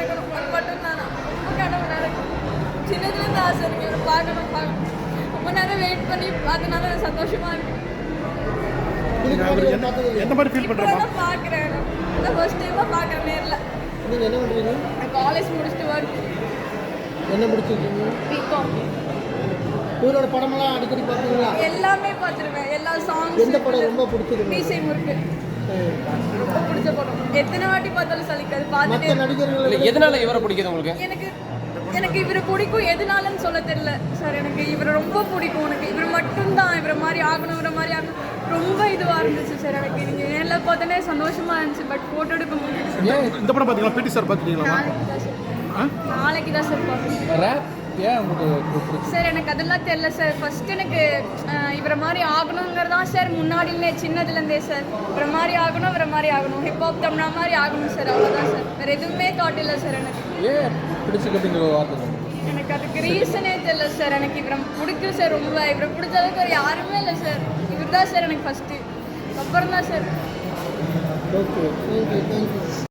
எடுக்கணும் மட்டும் தான் ரொம்ப கனவு நடக்கும். சின்னதுலேருந்து ஆசை இருக்கு இவரை பார்க்கணும். ரொம்ப நேரம் வெயிட் பண்ணி பார்த்தனால சந்தோஷமா இருக்கு. எந்த மாதிரி ஃபீல் பண்ணுறோம்? பார்க்குறேன், இதான் ஃபர்ஸ்ட் டைமாக பார்க்குறேன் நேரில். நீங்கள் என்ன பண்ணுறீங்க? நான் காலேஜ் முடிச்சுட்டு ஒர்க். என்ன முடிச்சிருக்கீங்க? பிகாம். இவரோட படமெல்லாம் அடிக்கடி பார்த்துங்களா? எல்லாமே பார்த்துருவேன், எல்லா சாங்ஸ். எந்த படம் ரொம்ப பிடிச்சது? மீசை முறுக்கு ரொம்ப பிடிச்ச படம். எத்தனை வாட்டி பார்த்தாலும் சலிக்காது. மற்ற பார்த்துட்டு நடிகர்கள் எதனால இவரை பிடிக்குது உங்களுக்கு? எனக்கு இவரை பிடிக்கும். எதனாலன்னு சொல்ல தெரியல சார். எனக்கு இவரை ரொம்ப பிடிக்கும். எனக்கு இவர் மட்டும்தான் இவரை மாதிரி ஆகணும், இவரை மாதிரி ஆகணும். ரொம்ப இதுவாக இருந்துச்சு சார். எனக்கு நீங்கள் நேரில் பார்த்தோன்னே சந்தோஷமாக இருந்துச்சு. பட் ஃபோட்டோ எடுக்க முடியல. இந்த படம் பார்த்தீங்களா? பிடி சார் பார்த்துட்டீங்களா? நாளைக்கு தான் சார் பார்க்கணும். ரேப் ஏன் உங்களுக்கு சார் எனக்கு அதெல்லாம் தெரியல சார். ஃபர்ஸ்ட் எனக்கு இவரை மாதிரி ஆகணுங்கிறதான் சார். முன்னாடிலே சின்னதுலேருந்தே சார் இவரை மாதிரி ஆகணும், இவரை மாதிரி ஆகணும், ஹிப்ஹாப் தமிழா மாதிரி ஆகணும் சார். அவ்வளோதான் சார். வேறு எதுவுமே தாட் இல்லை சார். எனக்கு ஏன் பிடிச்சிக்கிட்டீங்க வார்த்தை? எனக்கு அதுக்கு ரீசனே தெரியல சார். எனக்கு இவரை பிடிக்கும் சார். ரொம்ப இவரை பிடிச்ச அளவுக்கு வேறு யாருமே இல்லை சார். இவர் தான் சார் எனக்கு ஃபஸ்ட்டு. அப்புறம் தான் சார். Okay, thank you.